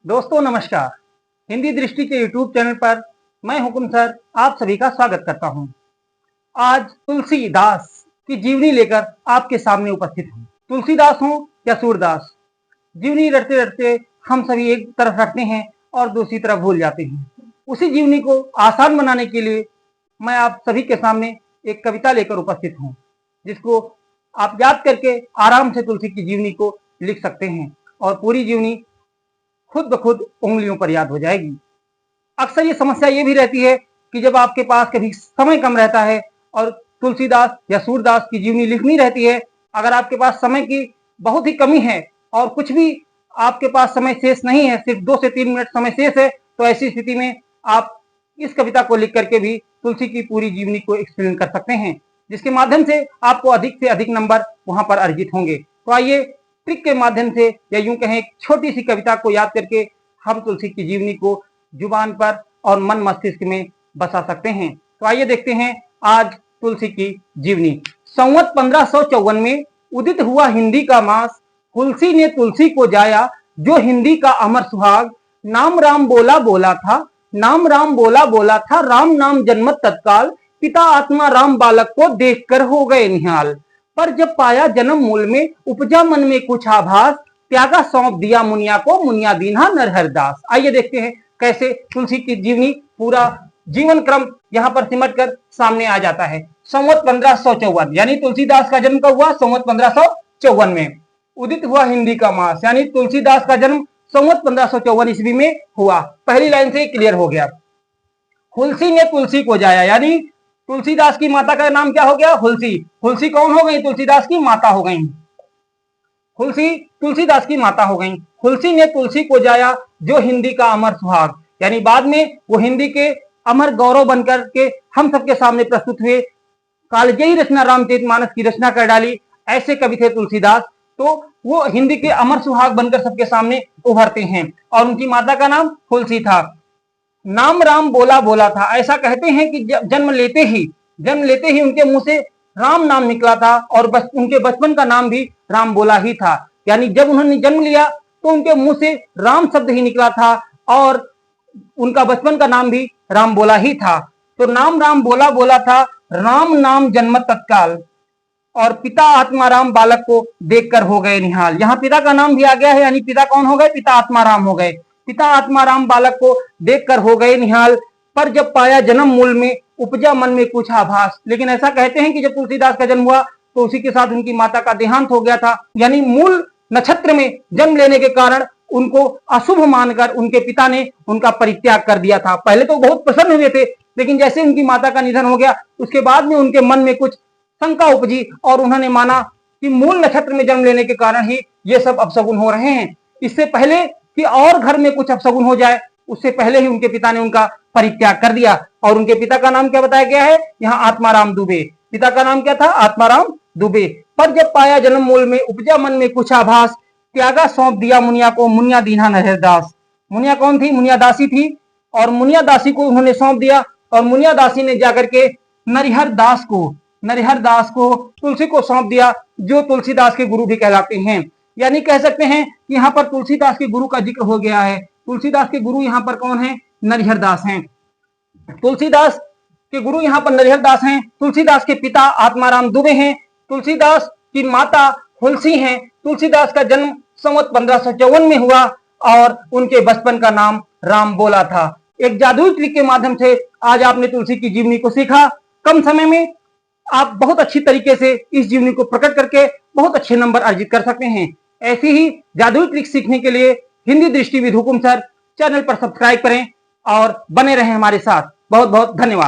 दोस्तों नमस्कार। हिंदी दृष्टि के यूट्यूब चैनल पर मैं हुकुम सर आप सभी का स्वागत करता हूं। आज तुलसीदास की जीवनी लेकर आपके सामने उपस्थित हूं। तुलसीदास हो या सूरदास, जीवनी रटते रटते हम सभी एक तरफ रखते हैं और दूसरी तरफ भूल जाते हैं। उसी जीवनी को आसान बनाने के लिए मैं आप सभी के सामने एक कविता लेकर उपस्थित हूँ, जिसको आप याद करके आराम से तुलसी की जीवनी को लिख सकते हैं और पूरी जीवनी खुद ब खुद उंगलियों पर याद हो जाएगी। अक्सर ये समस्या ये भी रहती है कि जब आपके पास कभी समय कम रहता है और तुलसीदास या सूरदास की जीवनी लिखनी रहती है, अगर आपके पास समय की बहुत ही कमी है और कुछ भी आपके पास समय शेष नहीं है, सिर्फ 2 से 3 मिनट समय शेष है, तो ऐसी स्थिति में आप इस कविता को लिख करके भी तुलसी की पूरी जीवनी को एक्सप्लेन कर सकते हैं, जिसके माध्यम से आपको अधिक से अधिक नंबर वहां पर अर्जित होंगे। तो आइए ट्रिक के माध्यम से या यूं कहें छोटी सी कविता को याद करके हम तुलसी की जीवनी को जुबान पर और मन मस्तिष्क में बसा सकते हैं। तो आइए देखते हैं आज तुलसी की जीवनी। संवत 1554 में उदित हुआ हिंदी का मास, तुलसी ने तुलसी को जाया जो हिंदी का अमर सुहाग। नाम राम बोला बोला था, नाम राम बोला बोला था, राम नाम जन्मत तत्काल। पिता आत्मा राम बालक को देखकर हो गए निहाल। पर जब पाया जन्म मूल में उपजा मन में कुछ आभास, त्यागा सौंप दिया मुनिया को, मुनिया दीन्हा नरहर दास। आइए देखते हैं कैसे तुलसी की जीवनी पूरा जीवन क्रम यहाँ पर सिमट कर सामने आ जाता है। संवत 1554 यानी तुलसीदास का जन्म कब हुआ? संवत 1554 में। उदित हुआ हिंदी का मास यानी तुलसीदास का जन्म संवत 1554 ईस्वी में हुआ। पहली लाइन से क्लियर हो गया। हुलसी ने तुलसी को जाया यानी तुलसीदास की माता का नाम क्या हो गया? हुलसी। हुलसी कौन हो गई? तुलसीदास की माता हो गई। हुलसी तुलसीदास की माता हो गई। हुलसी ने तुलसी को जाया जो हिंदी का अमर सुहाग, यानी बाद में वो हिंदी के अमर गौरव बनकर के हम सबके सामने प्रस्तुत हुए। कालजयी रचना रामचरितमानस की रचना कर डाली, ऐसे कवि थे तुलसीदास। तो वो हिंदी के अमर सुहाग बनकर सबके सामने उभरते हैं और उनकी माता का नाम हुलसी था। नाम राम बोला बोला था, ऐसा कहते हैं कि जन्म लेते ही उनके मुंह से राम नाम निकला था और बस उनके बचपन का नाम भी राम बोला ही था। यानी जब उन्होंने जन्म लिया तो उनके मुंह से राम शब्द ही निकला था और उनका बचपन का नाम भी राम बोला ही था। तो नाम राम बोला बोला था, राम नाम जन्मत तत्काल, और पिता आत्मा राम बालक को देखकर हो गए निहाल। यहाँ पिता का नाम भी आ गया है, यानी पिता कौन हो गए? पिता आत्मा राम हो गए। पिता आत्मा राम बालक को देखकर हो गए निहाल। पर जब पाया जन्म मूल में उपजा मन में कुछ आभास। लेकिन ऐसा कहते हैं कि जब तुलसीदास का जन्म हुआ तो उसी के साथ उनकी माता का देहांत हो गया था, यानी मूल नक्षत्र में जन्म लेने के कारण उनको अशुभ मानकर उनके पिता ने उनका परित्याग कर दिया था। पहले तो बहुत प्रसन्न हुए थे, लेकिन जैसे उनकी माता का निधन हो गया उसके बाद में उनके मन में कुछ शंका उपजी और उन्होंने माना कि मूल नक्षत्र में जन्म लेने के कारण ही ये सब अपशगुन हो रहे हैं। इससे पहले कि और घर में कुछ अपशगुन हो जाए, उससे पहले ही उनके पिता ने उनका परित्याग कर दिया। और उनके पिता का नाम क्या बताया गया है? यहाँ आत्माराम दुबे। पिता का नाम क्या था? आत्माराम दुबे। पर जब पाया जन्म मूल में उपजा मन में कुछ आभास, त्यागा सौंप दिया मुनिया को, मुनिया दीन्हा नरहर दास। मुनिया कौन थी? मुनिया दासी थी, और मुनिया दासी को उन्होंने सौंप दिया और मुनिया दासी ने जाकर के नरहर दास को तुलसी को सौंप दिया, जो तुलसीदास के गुरु भी कहलाते हैं। यानी कह सकते हैं कि यहाँ पर तुलसीदास के गुरु का जिक्र हो गया है। तुलसीदास के गुरु यहाँ पर कौन है? नरहर दास हैं। तुलसीदास के गुरु यहाँ पर नरहर दास हैं। तुलसीदास के पिता आत्माराम दुबे हैं। तुलसीदास की माता हुलसी हैं। तुलसीदास का जन्म संवत 1554 में हुआ और उनके बचपन का नाम राम बोला था। एक जादुई ट्रिक के माध्यम से आज आपने तुलसी की जीवनी को सीखा। कम समय में आप बहुत अच्छी तरीके से इस जीवनी को प्रकट करके बहुत अच्छे नंबर अर्जित कर सकते हैं। ऐसी ही जादुई ट्रिक सीखने के लिए हिंदी दृष्टि विद हुकुम सर चैनल पर सब्सक्राइब करें और बने रहें हमारे साथ। बहुत बहुत धन्यवाद।